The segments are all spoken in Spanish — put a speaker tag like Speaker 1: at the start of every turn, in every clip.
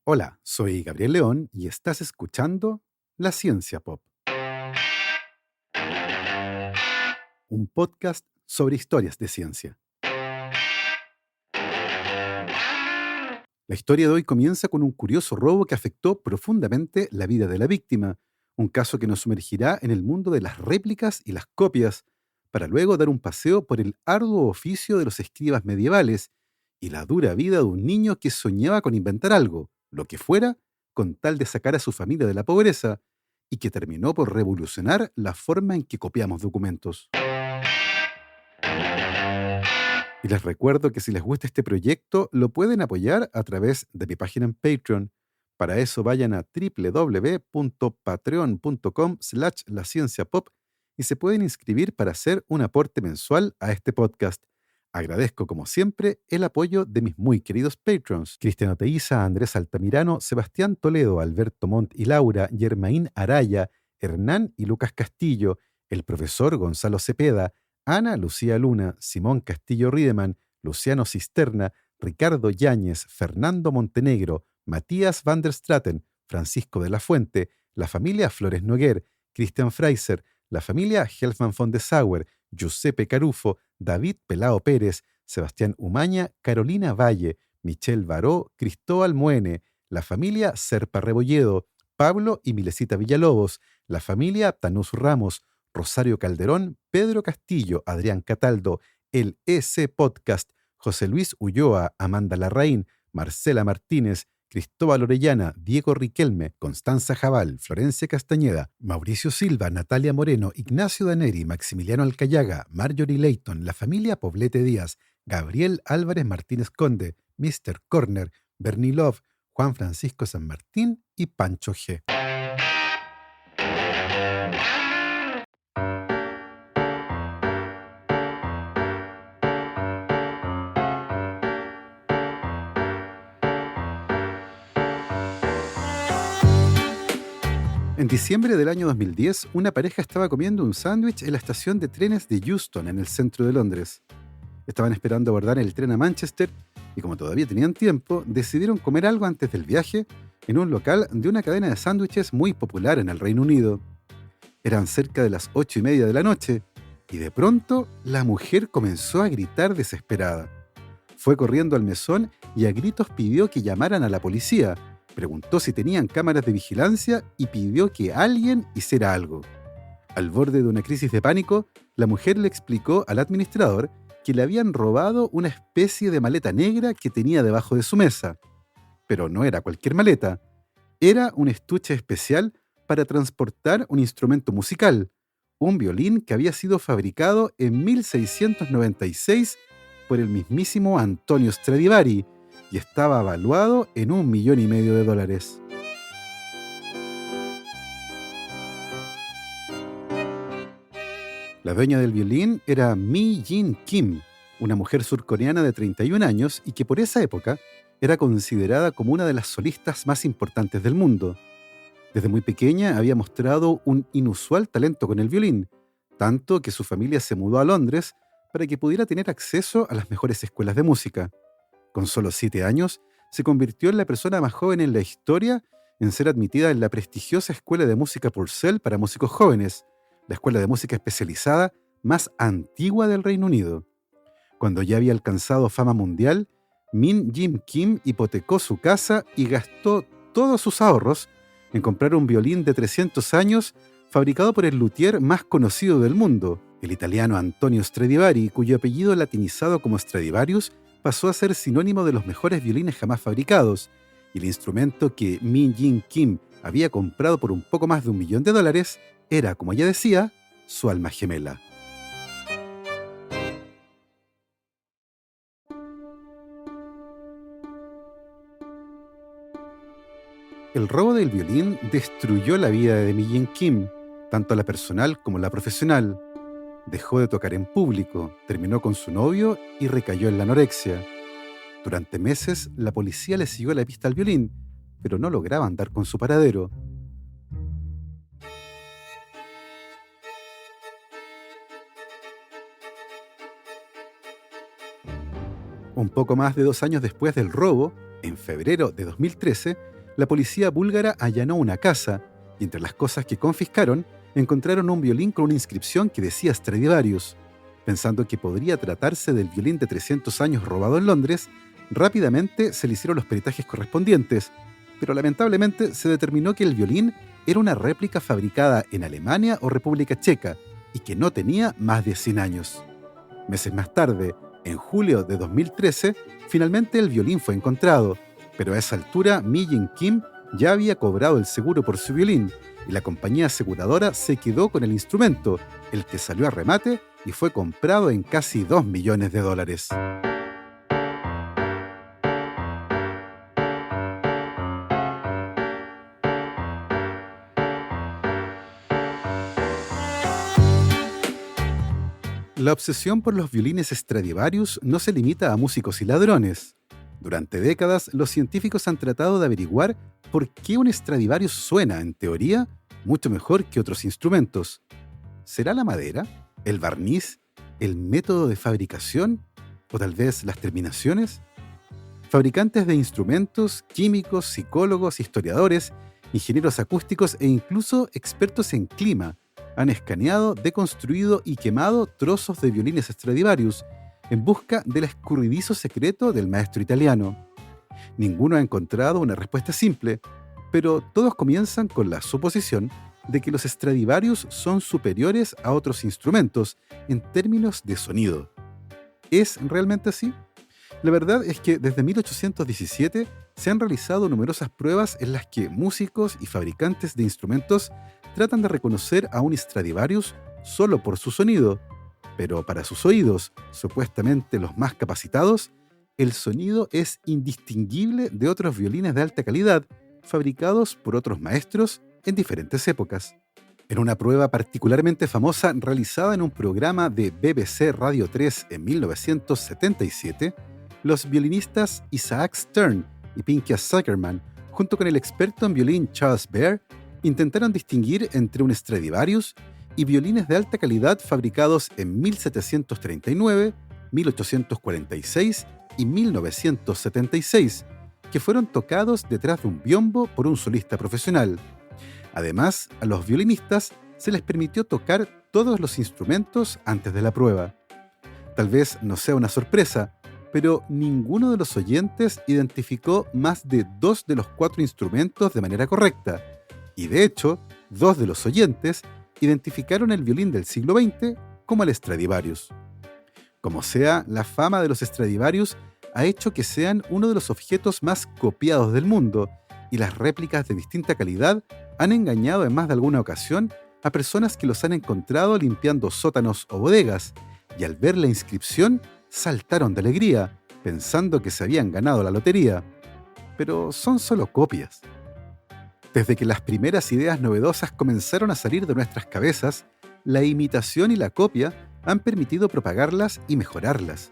Speaker 1: Hola, soy Gabriel León y estás escuchando La Ciencia Pop, un podcast sobre historias de ciencia. La historia de hoy comienza con un curioso robo que afectó profundamente la vida de la víctima, un caso que nos sumergirá en el mundo de las réplicas y las copias, para luego dar un paseo por el arduo oficio de los escribas medievales y la dura vida de un niño que soñaba con inventar algo, lo que fuera, con tal de sacar a su familia de la pobreza, y que terminó por revolucionar la forma en que copiamos documentos. Y les recuerdo que si les gusta este proyecto, lo pueden apoyar a través de mi página en Patreon. Para eso vayan a www.patreon.com/lacienciapop y se pueden inscribir para hacer un aporte mensual a este podcast. Agradezco, como siempre, el apoyo de mis muy queridos patrons: Cristian Oteiza, Andrés Altamirano, Sebastián Toledo, Alberto Montt y Laura, Germaín Araya, Hernán y Lucas Castillo, el profesor Gonzalo Cepeda, Ana Lucía Luna, Simón Castillo Riedemann, Luciano Cisterna, Ricardo Yáñez, Fernando Montenegro, Matías van der Straten, Francisco de la Fuente, la familia Flores Noguer, Christian Fraiser, la familia Helfman von de Sauer, Giuseppe Carufo, David Pelao Pérez, Sebastián Umaña, Carolina Valle, Michelle Baró, Cristóbal Muene, la familia Serpa Rebolledo, Pablo y Milesita Villalobos, la familia Tanús Ramos, Rosario Calderón, Pedro Castillo, Adrián Cataldo, el EC Podcast, José Luis Ulloa, Amanda Larraín, Marcela Martínez, Cristóbal Orellana, Diego Riquelme, Constanza Jabal, Florencia Castañeda, Mauricio Silva, Natalia Moreno, Ignacio Daneri, Maximiliano Alcayaga, Marjorie Leighton, la familia Poblete Díaz, Gabriel Álvarez Martínez Conde, Mr. Corner, Bernie Love, Juan Francisco San Martín y Pancho G. En diciembre del año 2010, una pareja estaba comiendo un sándwich en la estación de trenes de Euston, en el centro de Londres. Estaban esperando abordar el tren a Manchester y, como todavía tenían tiempo, decidieron comer algo antes del viaje en un local de una cadena de sándwiches muy popular en el Reino Unido. Eran cerca de las 8:30 de la noche y de pronto la mujer comenzó a gritar desesperada. Fue corriendo al mesón y a gritos pidió que llamaran a la policía. Preguntó si tenían cámaras de vigilancia y pidió que alguien hiciera algo. Al borde de una crisis de pánico, la mujer le explicó al administrador que le habían robado una especie de maleta negra que tenía debajo de su mesa. Pero no era cualquier maleta. Era un estuche especial para transportar un instrumento musical, un violín que había sido fabricado en 1696 por el mismísimo Antonio Stradivari y estaba valuado en $1,500,000. La dueña del violín era Mi Jin Kim, una mujer surcoreana de 31 años y que por esa época era considerada como una de las solistas más importantes del mundo. Desde muy pequeña había mostrado un inusual talento con el violín, tanto que su familia se mudó a Londres para que pudiera tener acceso a las mejores escuelas de música. Con solo 7 años, se convirtió en la persona más joven en la historia en ser admitida en la prestigiosa Escuela de Música Purcell para músicos jóvenes, la escuela de música especializada más antigua del Reino Unido. Cuando ya había alcanzado fama mundial, Min Jim Kim hipotecó su casa y gastó todos sus ahorros en comprar un violín de 300 años fabricado por el luthier más conocido del mundo, el italiano Antonio Stradivari, cuyo apellido latinizado como Stradivarius pasó a ser sinónimo de los mejores violines jamás fabricados, y el instrumento que Min Jin Kim había comprado por un poco más de $1,000,000 era, como ella decía, su alma gemela. El robo del violín destruyó la vida de Mi Jin Kim, tanto la personal como la profesional. Dejó de tocar en público, terminó con su novio y recayó en la anorexia. Durante meses, la policía le siguió la pista al violín, pero no lograban dar con su paradero. Un poco más de 2 años después del robo, en febrero de 2013, la policía búlgara allanó una casa y entre las cosas que confiscaron encontraron un violín con una inscripción que decía Stradivarius. Pensando que podría tratarse del violín de 300 años robado en Londres, rápidamente se le hicieron los peritajes correspondientes, pero lamentablemente se determinó que el violín era una réplica fabricada en Alemania o República Checa y que no tenía más de 100 años. Meses más tarde, en julio de 2013, finalmente el violín fue encontrado, pero a esa altura Mi Jin Kim ya había cobrado el seguro por su violín y la compañía aseguradora se quedó con el instrumento, el que salió a remate y fue comprado en casi $2 millones. La obsesión por los violines Stradivarius no se limita a músicos y ladrones. Durante décadas, los científicos han tratado de averiguar por qué un Stradivarius suena, en teoría, mucho mejor que otros instrumentos. ¿Será la madera? ¿El barniz? ¿El método de fabricación? ¿O tal vez las terminaciones? Fabricantes de instrumentos, químicos, psicólogos, historiadores, ingenieros acústicos e incluso expertos en clima han escaneado, deconstruido y quemado trozos de violines Stradivarius en busca del escurridizo secreto del maestro italiano. Ninguno ha encontrado una respuesta simple, pero todos comienzan con la suposición de que los Stradivarius son superiores a otros instrumentos en términos de sonido. ¿Es realmente así? La verdad es que desde 1817 se han realizado numerosas pruebas en las que músicos y fabricantes de instrumentos tratan de reconocer a un Stradivarius solo por su sonido, pero para sus oídos, supuestamente los más capacitados, el sonido es indistinguible de otros violines de alta calidad fabricados por otros maestros en diferentes épocas. En una prueba particularmente famosa realizada en un programa de BBC Radio 3 en 1977, los violinistas Isaac Stern y Pinchas Zuckerman, junto con el experto en violín Charles Baer, intentaron distinguir entre un Stradivarius y violines de alta calidad fabricados en 1739, 1846 y 1976, que fueron tocados detrás de un biombo por un solista profesional. Además, a los violinistas se les permitió tocar todos los instrumentos antes de la prueba. Tal vez no sea una sorpresa, pero ninguno de los oyentes identificó más de 2 de los 4 instrumentos de manera correcta, y de hecho, 2 de los oyentes identificaron el violín del siglo XX como el Stradivarius. Como sea, la fama de los Stradivarius ha hecho que sean uno de los objetos más copiados del mundo, y las réplicas de distinta calidad han engañado en más de alguna ocasión a personas que los han encontrado limpiando sótanos o bodegas, y al ver la inscripción saltaron de alegría, pensando que se habían ganado la lotería. Pero son solo copias. Desde que las primeras ideas novedosas comenzaron a salir de nuestras cabezas, la imitación y la copia han permitido propagarlas y mejorarlas.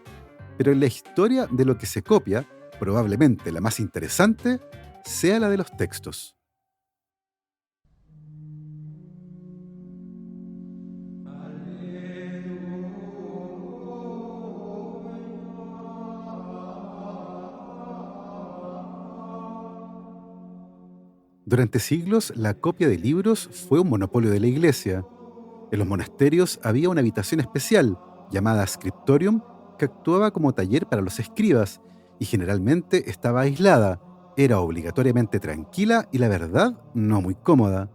Speaker 1: Pero en la historia de lo que se copia, probablemente la más interesante sea la de los textos. Durante siglos, la copia de libros fue un monopolio de la Iglesia. En los monasterios había una habitación especial, llamada scriptorium, que actuaba como taller para los escribas, y generalmente estaba aislada, era obligatoriamente tranquila y, la verdad, no muy cómoda.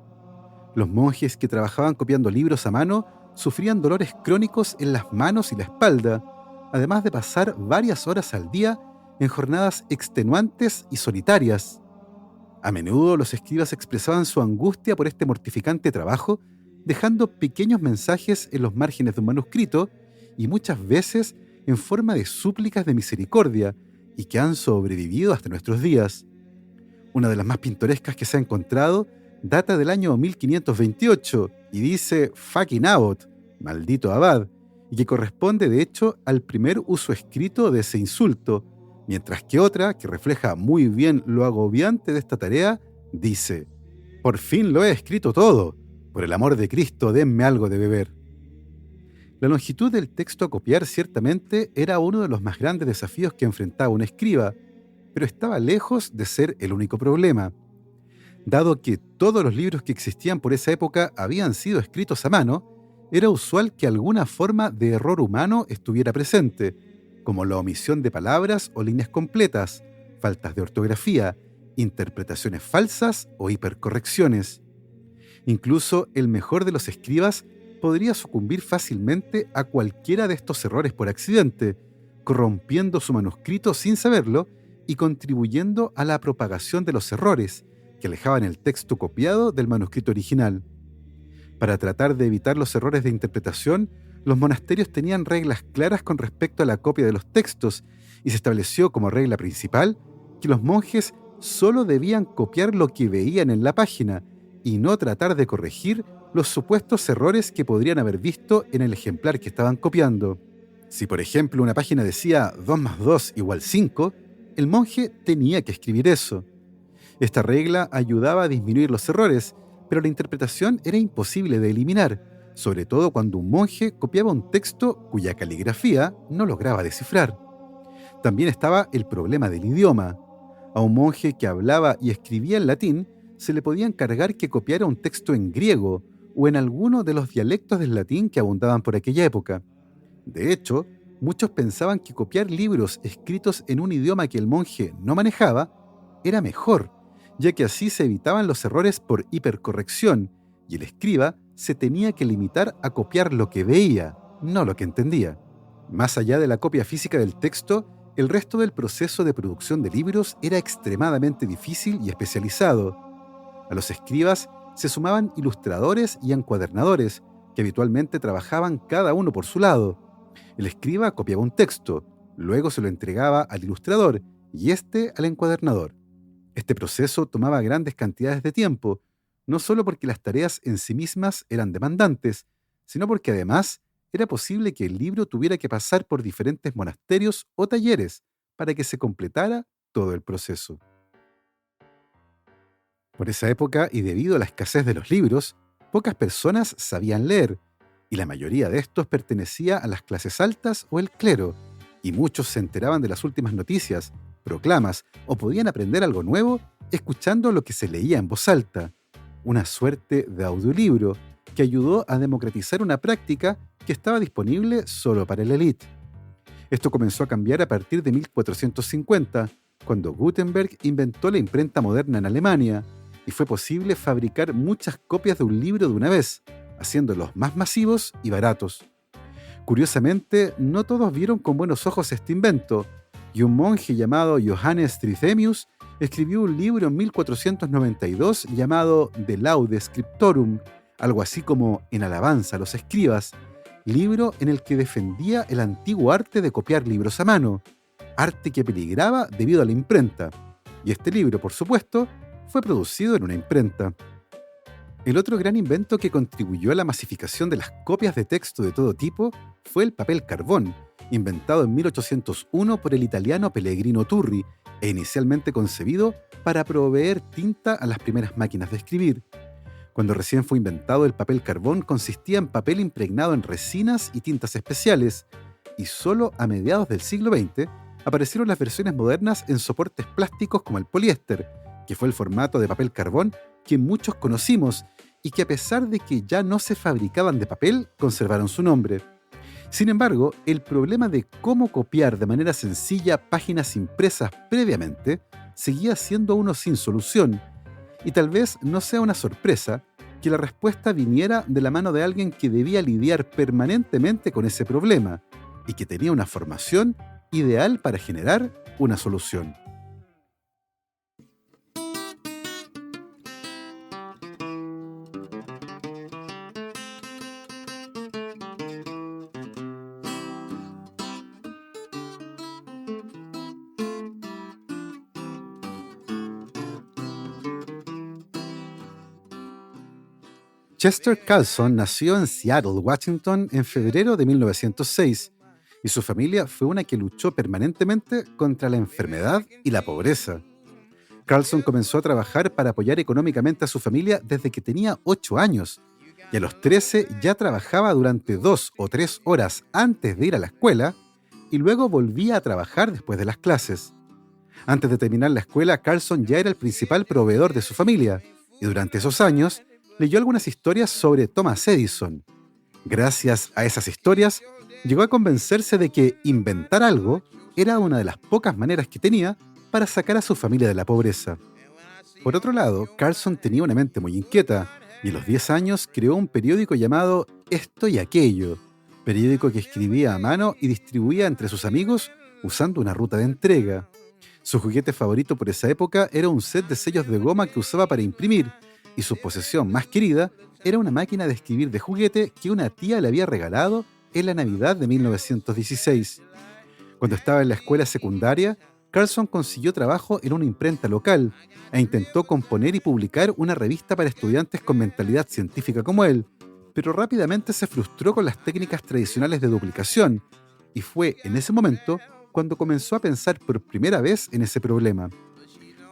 Speaker 1: Los monjes que trabajaban copiando libros a mano sufrían dolores crónicos en las manos y la espalda, además de pasar varias horas al día en jornadas extenuantes y solitarias. A menudo los escribas expresaban su angustia por este mortificante trabajo, dejando pequeños mensajes en los márgenes de un manuscrito y muchas veces en forma de súplicas de misericordia y que han sobrevivido hasta nuestros días. Una de las más pintorescas que se ha encontrado data del año 1528 y dice «Fucking Abbot», maldito abad, y que corresponde de hecho al primer uso escrito de ese insulto, mientras que otra, que refleja muy bien lo agobiante de esta tarea, dice «Por fin lo he escrito todo. Por el amor de Cristo, denme algo de beber». La longitud del texto a copiar ciertamente era uno de los más grandes desafíos que enfrentaba un escriba, pero estaba lejos de ser el único problema. Dado que todos los libros que existían por esa época habían sido escritos a mano, era usual que alguna forma de error humano estuviera presente, como la omisión de palabras o líneas completas, faltas de ortografía, interpretaciones falsas o hipercorrecciones. Incluso el mejor de los escribas podría sucumbir fácilmente a cualquiera de estos errores por accidente, corrompiendo su manuscrito sin saberlo y contribuyendo a la propagación de los errores, que alejaban el texto copiado del manuscrito original. Para tratar de evitar los errores de interpretación, los monasterios tenían reglas claras con respecto a la copia de los textos y se estableció como regla principal que los monjes solo debían copiar lo que veían en la página y no tratar de corregir los supuestos errores que podrían haber visto en el ejemplar que estaban copiando. Si, por ejemplo, una página decía 2 más 2 igual 5, el monje tenía que escribir eso. Esta regla ayudaba a disminuir los errores, pero la interpretación era imposible de eliminar, sobre todo cuando un monje copiaba un texto cuya caligrafía no lograba descifrar. También estaba el problema del idioma. A un monje que hablaba y escribía en latín se le podía encargar que copiara un texto en griego o en alguno de los dialectos del latín que abundaban por aquella época. De hecho, muchos pensaban que copiar libros escritos en un idioma que el monje no manejaba era mejor, ya que así se evitaban los errores por hipercorrección y el escriba se tenía que limitar a copiar lo que veía, no lo que entendía. Más allá de la copia física del texto, el resto del proceso de producción de libros era extremadamente difícil y especializado. A los escribas se sumaban ilustradores y encuadernadores, que habitualmente trabajaban cada uno por su lado. El escriba copiaba un texto, luego se lo entregaba al ilustrador y éste al encuadernador. Este proceso tomaba grandes cantidades de tiempo, no solo porque las tareas en sí mismas eran demandantes, sino porque además era posible que el libro tuviera que pasar por diferentes monasterios o talleres para que se completara todo el proceso. Por esa época, y debido a la escasez de los libros, pocas personas sabían leer, y la mayoría de estos pertenecía a las clases altas o el clero, y muchos se enteraban de las últimas noticias, proclamas o podían aprender algo nuevo escuchando lo que se leía en voz alta, una suerte de audiolibro que ayudó a democratizar una práctica que estaba disponible solo para la élite. Esto comenzó a cambiar a partir de 1450, cuando Gutenberg inventó la imprenta moderna en Alemania, y fue posible fabricar muchas copias de un libro de una vez, haciéndolos más masivos y baratos. Curiosamente, no todos vieron con buenos ojos este invento, y un monje llamado Johannes Trithemius escribió un libro en 1492 llamado De Laude Scriptorum, algo así como En alabanza a los escribas, libro en el que defendía el antiguo arte de copiar libros a mano, arte que peligraba debido a la imprenta. Y este libro, por supuesto, fue producido en una imprenta. El otro gran invento que contribuyó a la masificación de las copias de texto de todo tipo fue el papel carbón, inventado en 1801 por el italiano Pellegrino Turri e inicialmente concebido para proveer tinta a las primeras máquinas de escribir. Cuando recién fue inventado, el papel carbón consistía en papel impregnado en resinas y tintas especiales, y solo a mediados del siglo XX aparecieron las versiones modernas en soportes plásticos como el poliéster, que fue el formato de papel carbón que muchos conocimos y que, a pesar de que ya no se fabricaban de papel, conservaron su nombre. Sin embargo, el problema de cómo copiar de manera sencilla páginas impresas previamente seguía siendo uno sin solución, y tal vez no sea una sorpresa que la respuesta viniera de la mano de alguien que debía lidiar permanentemente con ese problema y que tenía una formación ideal para generar una solución. Chester Carlson nació en Seattle, Washington, en febrero de 1906, y su familia fue una que luchó permanentemente contra la enfermedad y la pobreza. Carlson comenzó a trabajar para apoyar económicamente a su familia desde que tenía 8 años, y a los 13 ya trabajaba durante 2 o 3 horas antes de ir a la escuela, y luego volvía a trabajar después de las clases. Antes de terminar la escuela, Carlson ya era el principal proveedor de su familia, y durante esos años leyó algunas historias sobre Thomas Edison. Gracias a esas historias, llegó a convencerse de que inventar algo era una de las pocas maneras que tenía para sacar a su familia de la pobreza. Por otro lado, Carlson tenía una mente muy inquieta y a los 10 años creó un periódico llamado Esto y Aquello, periódico que escribía a mano y distribuía entre sus amigos usando una ruta de entrega. Su juguete favorito por esa época era un set de sellos de goma que usaba para imprimir, y su posesión más querida era una máquina de escribir de juguete que una tía le había regalado en la Navidad de 1916. Cuando estaba en la escuela secundaria, Carlson consiguió trabajo en una imprenta local e intentó componer y publicar una revista para estudiantes con mentalidad científica como él, pero rápidamente se frustró con las técnicas tradicionales de duplicación, y fue en ese momento cuando comenzó a pensar por primera vez en ese problema.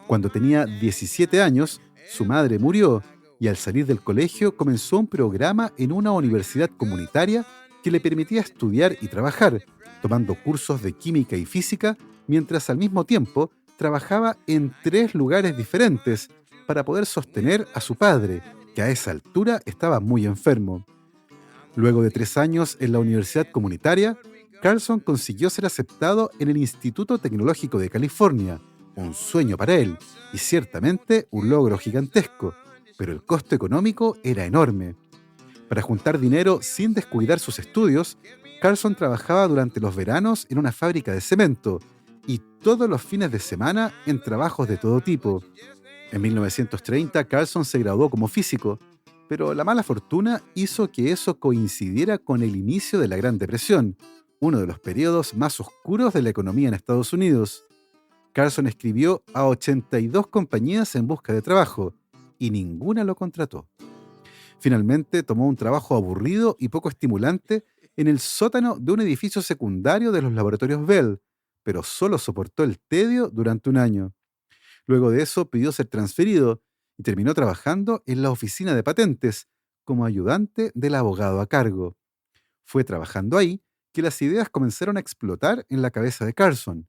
Speaker 1: Cuando tenía 17 años, su madre murió y al salir del colegio comenzó un programa en una universidad comunitaria que le permitía estudiar y trabajar, tomando cursos de química y física, mientras al mismo tiempo trabajaba en 3 lugares diferentes para poder sostener a su padre, que a esa altura estaba muy enfermo. Luego de 3 años en la universidad comunitaria, Carlson consiguió ser aceptado en el Instituto Tecnológico de California, un sueño para él y ciertamente un logro gigantesco, pero el costo económico era enorme. Para juntar dinero sin descuidar sus estudios, Carlson trabajaba durante los veranos en una fábrica de cemento y todos los fines de semana en trabajos de todo tipo. En 1930, Carlson se graduó como físico, pero la mala fortuna hizo que eso coincidiera con el inicio de la Gran Depresión, uno de los periodos más oscuros de la economía en Estados Unidos. Carlson escribió a 82 compañías en busca de trabajo, y ninguna lo contrató. Finalmente tomó un trabajo aburrido y poco estimulante en el sótano de un edificio secundario de los laboratorios Bell, pero solo soportó el tedio durante un año. Luego de eso pidió ser transferido y terminó trabajando en la oficina de patentes como ayudante del abogado a cargo. Fue trabajando ahí que las ideas comenzaron a explotar en la cabeza de Carlson.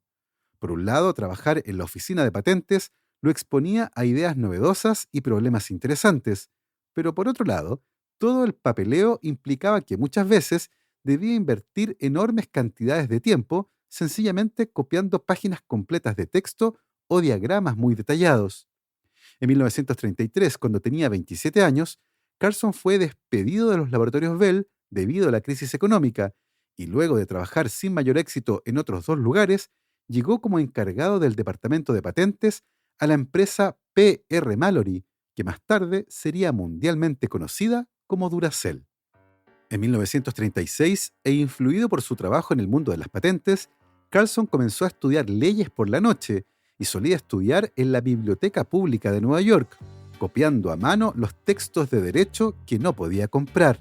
Speaker 1: Por un lado, trabajar en la oficina de patentes lo exponía a ideas novedosas y problemas interesantes, pero por otro lado, todo el papeleo implicaba que muchas veces debía invertir enormes cantidades de tiempo sencillamente copiando páginas completas de texto o diagramas muy detallados. En 1933, cuando tenía 27 años, Carlson fue despedido de los laboratorios Bell debido a la crisis económica y luego de trabajar sin mayor éxito en otros 2 lugares, llegó como encargado del departamento de patentes a la empresa P. R. Mallory, que más tarde sería mundialmente conocida como Duracell. En 1936, e influido por su trabajo en el mundo de las patentes, Carlson comenzó a estudiar leyes por la noche y solía estudiar en la Biblioteca Pública de Nueva York, copiando a mano los textos de derecho que no podía comprar.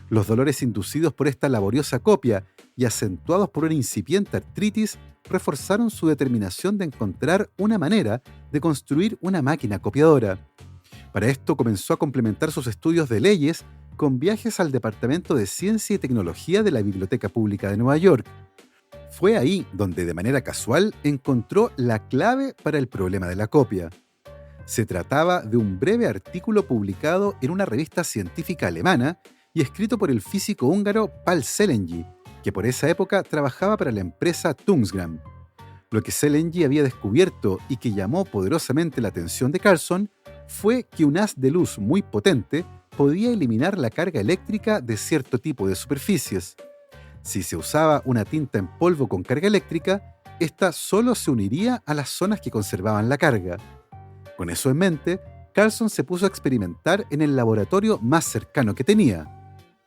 Speaker 1: Los dolores inducidos por esta laboriosa copia y acentuados por una incipiente artritis reforzaron su determinación de encontrar una manera de construir una máquina copiadora. Para esto comenzó a complementar sus estudios de leyes con viajes al Departamento de Ciencia y Tecnología de la Biblioteca Pública de Nueva York. Fue ahí donde de manera casual encontró la clave para el problema de la copia. Se trataba de un breve artículo publicado en una revista científica alemana y escrito por el físico húngaro Pál Szelengy, que por esa época trabajaba para la empresa Tungsram. Lo que Szelengy había descubierto y que llamó poderosamente la atención de Carlson fue que un haz de luz muy potente podía eliminar la carga eléctrica de cierto tipo de superficies. Si se usaba una tinta en polvo con carga eléctrica, esta solo se uniría a las zonas que conservaban la carga. Con eso en mente, Carlson se puso a experimentar en el laboratorio más cercano que tenía,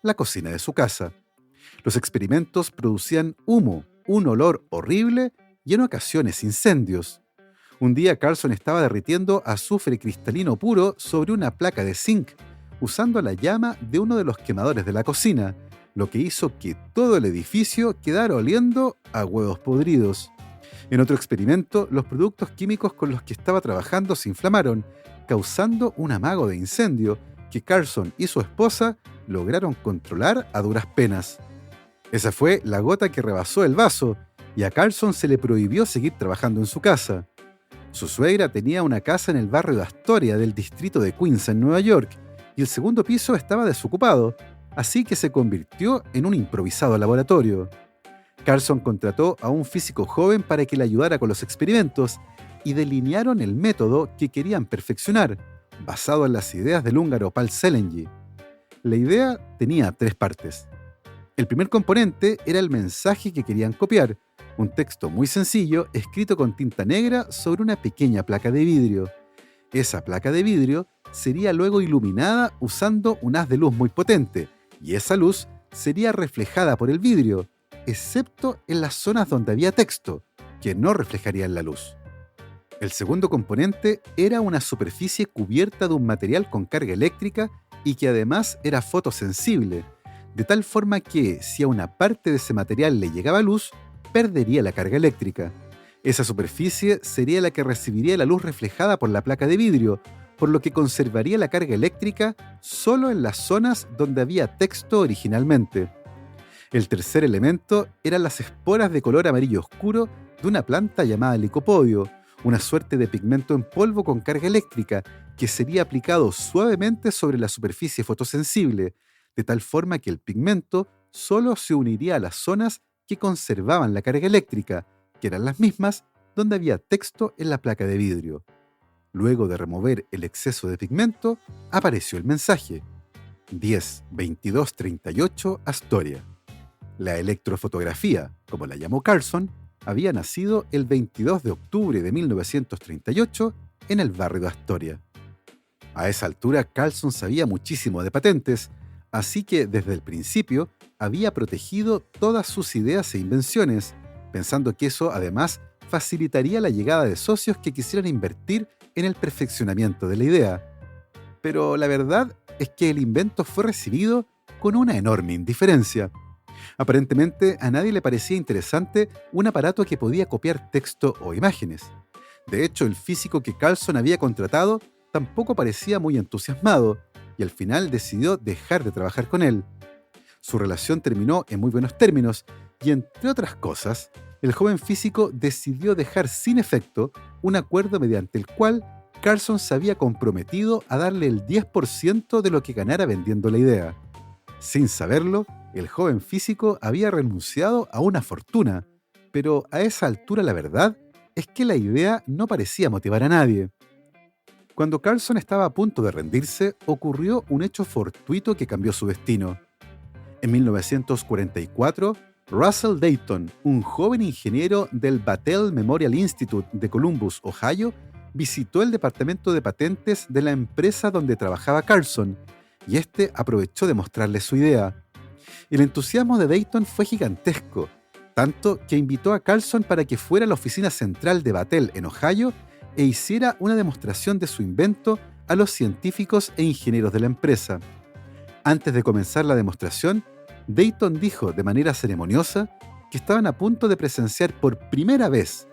Speaker 1: la cocina de su casa. Los experimentos producían humo, un olor horrible y en ocasiones incendios. Un día Carlson estaba derritiendo azufre cristalino puro sobre una placa de zinc, usando la llama de uno de los quemadores de la cocina, lo que hizo que todo el edificio quedara oliendo a huevos podridos. En otro experimento, los productos químicos con los que estaba trabajando se inflamaron, causando un amago de incendio que Carlson y su esposa lograron controlar a duras penas. Esa fue la gota que rebasó el vaso, y a Carlson se le prohibió seguir trabajando en su casa. Su suegra tenía una casa en el barrio de Astoria del distrito de Queens en Nueva York, y el segundo piso estaba desocupado, así que se convirtió en un improvisado laboratorio. Carlson contrató a un físico joven para que le ayudara con los experimentos y delinearon el método que querían perfeccionar, basado en las ideas del húngaro Paul Szelengy. La idea tenía 3 partes. El primer componente era el mensaje que querían copiar, un texto muy sencillo escrito con tinta negra sobre una pequeña placa de vidrio. Esa placa de vidrio sería luego iluminada usando un haz de luz muy potente, y esa luz sería reflejada por el vidrio, excepto en las zonas donde había texto, que no reflejarían la luz. El segundo componente era una superficie cubierta de un material con carga eléctrica y que además era fotosensible, de tal forma que si a una parte de ese material le llegaba luz, perdería la carga eléctrica. Esa superficie sería la que recibiría la luz reflejada por la placa de vidrio, por lo que conservaría la carga eléctrica solo en las zonas donde había texto originalmente. El tercer elemento eran las esporas de color amarillo oscuro de una planta llamada licopodio, una suerte de pigmento en polvo con carga eléctrica que sería aplicado suavemente sobre la superficie fotosensible, de tal forma que el pigmento solo se uniría a las zonas que conservaban la carga eléctrica, que eran las mismas donde había texto en la placa de vidrio. Luego de remover el exceso de pigmento, apareció el mensaje: 10-22-38 Astoria. La electrofotografía, como la llamó Carlson, había nacido el 22 de octubre de 1938 en el barrio de Astoria. A esa altura, Carlson sabía muchísimo de patentes, así que desde el principio había protegido todas sus ideas e invenciones, pensando que eso además facilitaría la llegada de socios que quisieran invertir en el perfeccionamiento de la idea. Pero la verdad es que el invento fue recibido con una enorme indiferencia. Aparentemente a nadie le parecía interesante un aparato que podía copiar texto o imágenes. De hecho, el físico que Carlson había contratado tampoco parecía muy entusiasmado, y al final decidió dejar de trabajar con él. Su relación terminó en muy buenos términos, y entre otras cosas, el joven físico decidió dejar sin efecto un acuerdo mediante el cual Carlson se había comprometido a darle el 10% de lo que ganara vendiendo la idea. Sin saberlo, el joven físico había renunciado a una fortuna, pero a esa altura la verdad es que la idea no parecía motivar a nadie. Cuando Carlson estaba a punto de rendirse, ocurrió un hecho fortuito que cambió su destino. En 1944, Russell Dayton, un joven ingeniero del Battelle Memorial Institute de Columbus, Ohio, visitó el departamento de patentes de la empresa donde trabajaba Carlson, y este aprovechó de mostrarle su idea. El entusiasmo de Dayton fue gigantesco, tanto que invitó a Carlson para que fuera a la oficina central de Battelle en Ohio e hiciera una demostración de su invento a los científicos e ingenieros de la empresa. Antes de comenzar la demostración, Dayton dijo de manera ceremoniosa que estaban a punto de presenciar por primera vez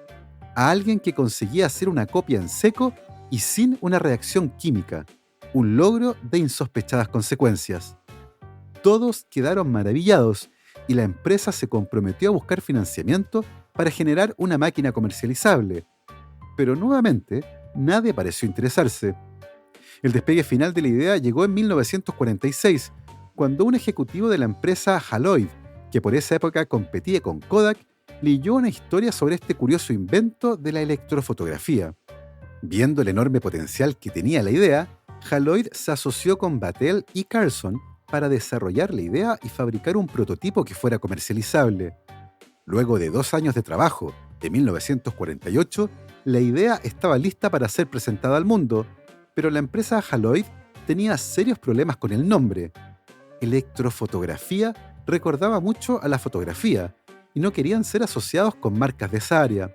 Speaker 1: a alguien que conseguía hacer una copia en seco y sin una reacción química, un logro de insospechadas consecuencias. Todos quedaron maravillados y la empresa se comprometió a buscar financiamiento para generar una máquina comercializable. Pero nuevamente, nadie pareció interesarse. El despegue final de la idea llegó en 1946, cuando un ejecutivo de la empresa Haloid, que por esa época competía con Kodak, leyó una historia sobre este curioso invento de la electrofotografía. Viendo el enorme potencial que tenía la idea, Haloid se asoció con Battelle y Carlson para desarrollar la idea y fabricar un prototipo que fuera comercializable. Luego de 2 años de trabajo, en 1948, la idea estaba lista para ser presentada al mundo, pero la empresa Haloid tenía serios problemas con el nombre. Electrofotografía recordaba mucho a la fotografía y no querían ser asociados con marcas de esa área.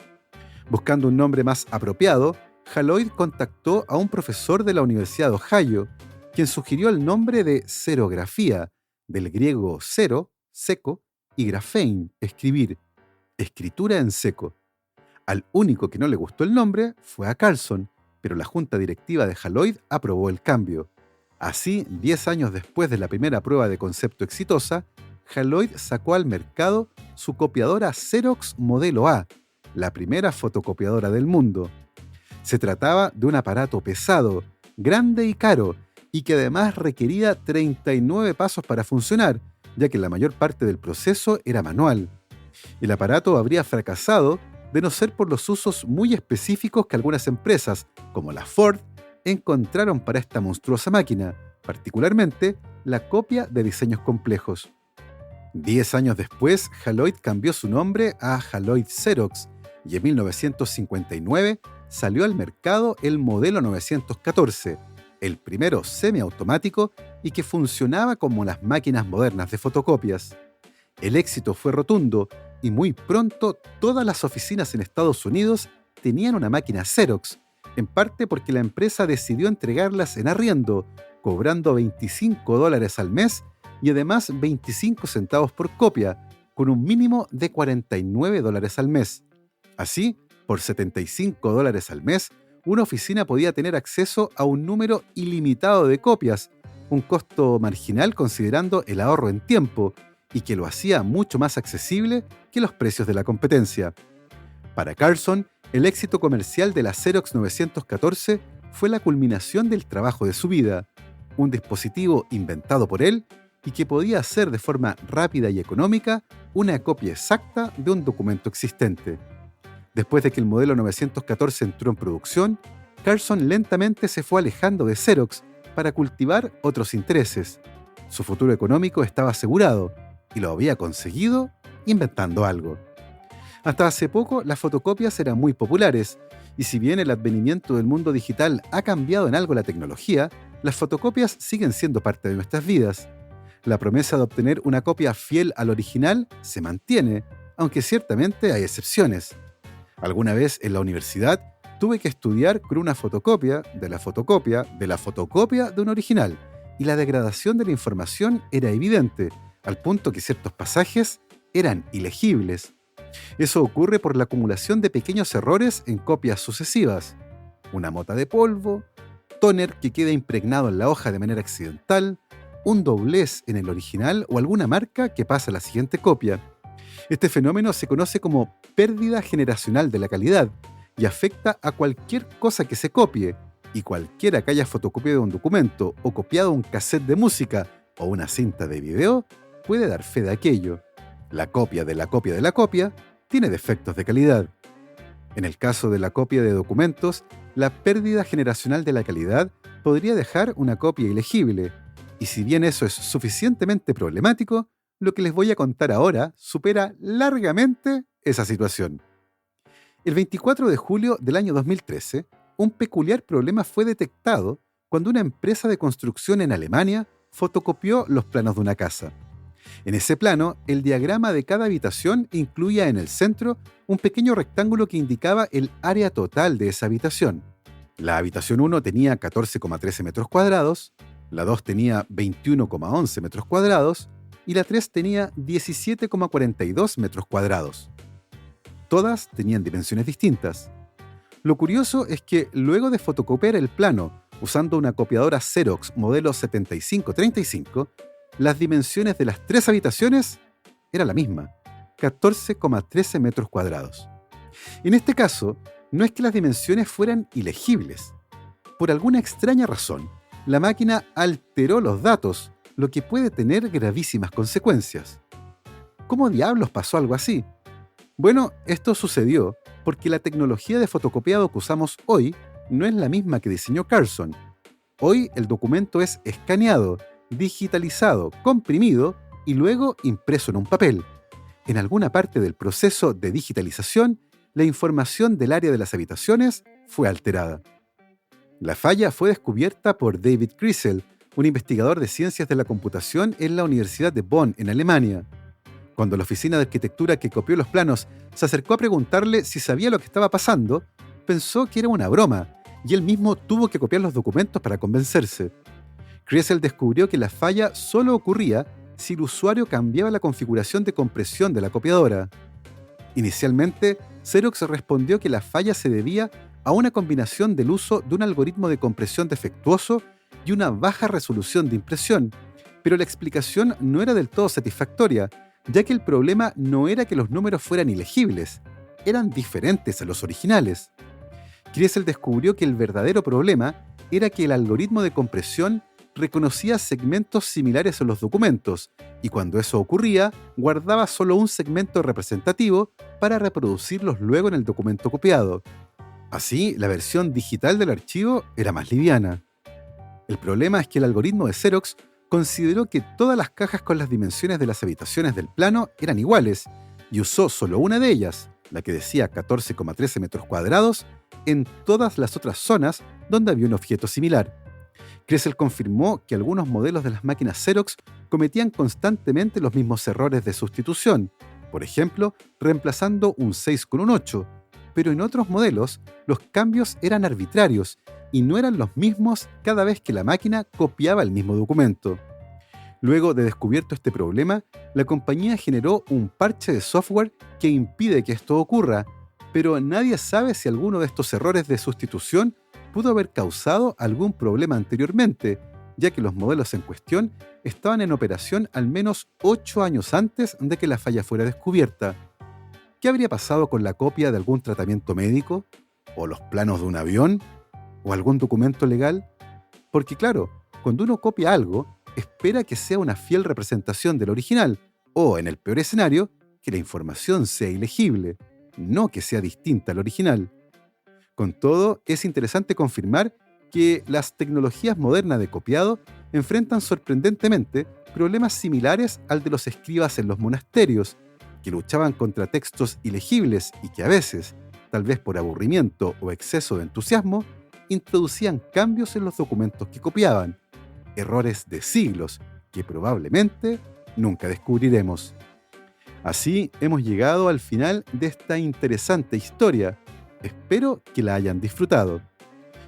Speaker 1: Buscando un nombre más apropiado, Haloid contactó a un profesor de la Universidad de Ohio, quien sugirió el nombre de cerografía, del griego cero, seco, y graphein, escribir, escritura en seco. Al único que no le gustó el nombre fue a Carlson, pero la junta directiva de Haloid aprobó el cambio. Así, 10 años después de la primera prueba de concepto exitosa, Haloid sacó al mercado su copiadora Xerox Modelo A, la primera fotocopiadora del mundo. Se trataba de un aparato pesado, grande y caro, y que además requería 39 pasos para funcionar, ya que la mayor parte del proceso era manual. El aparato habría fracasado de no ser por los usos muy específicos que algunas empresas, como la Ford, encontraron para esta monstruosa máquina, particularmente la copia de diseños complejos. 10 años después, Haloid cambió su nombre a Haloid Xerox y en 1959 salió al mercado el modelo 914, el primero semiautomático y que funcionaba como las máquinas modernas de fotocopias. El éxito fue rotundo y muy pronto todas las oficinas en Estados Unidos tenían una máquina Xerox, en parte porque la empresa decidió entregarlas en arriendo, cobrando $25 al mes y además 25 centavos por copia, con un mínimo de $49 al mes. Así, por $75 al mes, una oficina podía tener acceso a un número ilimitado de copias, un costo marginal considerando el ahorro en tiempo, y que lo hacía mucho más accesible que los precios de la competencia. Para Carlson, el éxito comercial de la Xerox 914 fue la culminación del trabajo de su vida, un dispositivo inventado por él y que podía hacer de forma rápida y económica una copia exacta de un documento existente. Después de que el modelo 914 entró en producción, Carlson lentamente se fue alejando de Xerox para cultivar otros intereses. Su futuro económico estaba asegurado y lo había conseguido inventando algo. Hasta hace poco, las fotocopias eran muy populares, y si bien el advenimiento del mundo digital ha cambiado en algo la tecnología, las fotocopias siguen siendo parte de nuestras vidas. La promesa de obtener una copia fiel al original se mantiene, aunque ciertamente hay excepciones. Alguna vez en la universidad tuve que estudiar con una fotocopia de la fotocopia de la fotocopia de un original, y la degradación de la información era evidente, al punto que ciertos pasajes eran ilegibles. Eso ocurre por la acumulación de pequeños errores en copias sucesivas. Una mota de polvo, tóner que queda impregnado en la hoja de manera accidental, un doblez en el original o alguna marca que pasa a la siguiente copia. Este fenómeno se conoce como pérdida generacional de la calidad y afecta a cualquier cosa que se copie, y cualquiera que haya fotocopiado un documento o copiado un cassette de música o una cinta de video puede dar fe de aquello. La copia de la copia de la copia tiene defectos de calidad. En el caso de la copia de documentos, la pérdida generacional de la calidad podría dejar una copia ilegible, y si bien eso es suficientemente problemático, lo que les voy a contar ahora supera largamente esa situación. El 24 de julio del año 2013, un peculiar problema fue detectado cuando una empresa de construcción en Alemania fotocopió los planos de una casa. En ese plano, el diagrama de cada habitación incluía en el centro un pequeño rectángulo que indicaba el área total de esa habitación. La habitación 1 tenía 14,13 metros cuadrados, la 2 tenía 21,11 metros cuadrados y la 3 tenía 17,42 metros cuadrados. Todas tenían dimensiones distintas. Lo curioso es que luego de fotocopiar el plano usando una copiadora Xerox modelo 7535, las dimensiones de las 3 habitaciones eran la misma, 14,13 metros cuadrados. En este caso, no es que las dimensiones fueran ilegibles. Por alguna extraña razón, la máquina alteró los datos, lo que puede tener gravísimas consecuencias. ¿Cómo diablos pasó algo así? Bueno, esto sucedió porque la tecnología de fotocopiado que usamos hoy no es la misma que diseñó Carlson. Hoy el documento es escaneado, digitalizado, comprimido y luego impreso en un papel. En alguna parte del proceso de digitalización, la información del área de las habitaciones fue alterada. La falla fue descubierta por David Kriesel, un investigador de ciencias de la computación en la Universidad de Bonn, en Alemania. Cuando la oficina de arquitectura que copió los planos se acercó a preguntarle si sabía lo que estaba pasando, pensó que era una broma, y él mismo tuvo que copiar los documentos para convencerse. Kriesel descubrió que la falla solo ocurría si el usuario cambiaba la configuración de compresión de la copiadora. Inicialmente, Xerox respondió que la falla se debía a una combinación del uso de un algoritmo de compresión defectuoso y una baja resolución de impresión, pero la explicación no era del todo satisfactoria, ya que el problema no era que los números fueran ilegibles, eran diferentes a los originales. Kriesel descubrió que el verdadero problema era que el algoritmo de compresión reconocía segmentos similares en los documentos, y cuando eso ocurría, guardaba solo un segmento representativo para reproducirlos luego en el documento copiado. Así, la versión digital del archivo era más liviana. El problema es que el algoritmo de Xerox consideró que todas las cajas con las dimensiones de las habitaciones del plano eran iguales y usó solo una de ellas, la que decía 14,13 metros cuadrados, en todas las otras zonas donde había un objeto similar. Kriesel confirmó que algunos modelos de las máquinas Xerox cometían constantemente los mismos errores de sustitución, por ejemplo, reemplazando un 6 con un 8, pero en otros modelos los cambios eran arbitrarios y no eran los mismos cada vez que la máquina copiaba el mismo documento. Luego de descubierto este problema, la compañía generó un parche de software que impide que esto ocurra, pero nadie sabe si alguno de estos errores de sustitución pudo haber causado algún problema anteriormente, ya que los modelos en cuestión estaban en operación al menos 8 años antes de que la falla fuera descubierta. ¿Qué habría pasado con la copia de algún tratamiento médico? ¿O los planos de un avión? ¿O algún documento legal? Porque claro, cuando uno copia algo, espera que sea una fiel representación del original, o, en el peor escenario, que la información sea ilegible, no que sea distinta al original. Con todo, es interesante confirmar que las tecnologías modernas de copiado enfrentan sorprendentemente problemas similares al de los escribas en los monasterios, que luchaban contra textos ilegibles y que a veces, tal vez por aburrimiento o exceso de entusiasmo, introducían cambios en los documentos que copiaban, errores de siglos que probablemente nunca descubriremos. Así hemos llegado al final de esta interesante historia. Espero que la hayan disfrutado.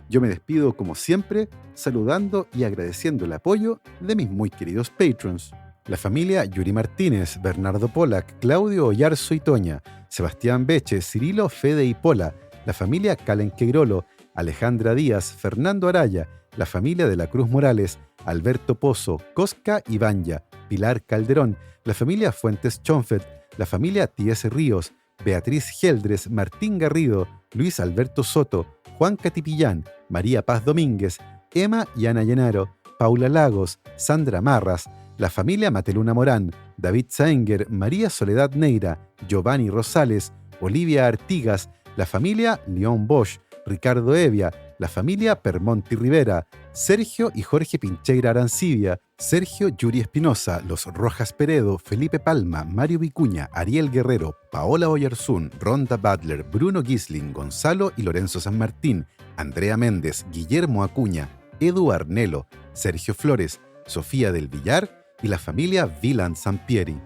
Speaker 1: Yo me despido como siempre, saludando y agradeciendo el apoyo de mis muy queridos patrons. La familia Yuri Martínez, Bernardo Polak, Claudio Oyarzo y Toña, Sebastián Beche, Cirilo, Fede y Pola, la familia Calen Queirolo, Alejandra Díaz, Fernando Araya, la familia de la Cruz Morales, Alberto Pozo, Cosca y Banya, Pilar Calderón, la familia Fuentes Chonfet, la familia T.S. Ríos, Beatriz Geldres, Martín Garrido, Luis Alberto Soto, Juan Catipillán, María Paz Domínguez, Emma y Ana Llenaro, Paula Lagos, Sandra Marras, la familia Mateluna Morán, David Saenger, María Soledad Neira, Giovanni Rosales, Olivia Artigas, la familia León Bosch, Ricardo Evia, la familia Permonti Rivera, Sergio y Jorge Pincheira Arancibia, Sergio Yuri Espinosa, Los Rojas Peredo, Felipe Palma, Mario Vicuña, Ariel Guerrero, Paola Oyarzún, Ronda Butler, Bruno Gisling, Gonzalo y Lorenzo San Martín, Andrea Méndez, Guillermo Acuña, Edu Arnelo, Sergio Flores, Sofía del Villar y la familia Vilan Sampieri.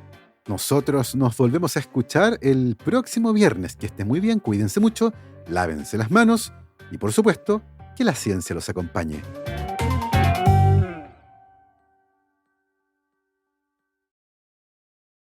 Speaker 1: Nosotros nos volvemos a escuchar el próximo viernes. Que estén muy bien, cuídense mucho, lávense las manos y por supuesto, que la ciencia los acompañe.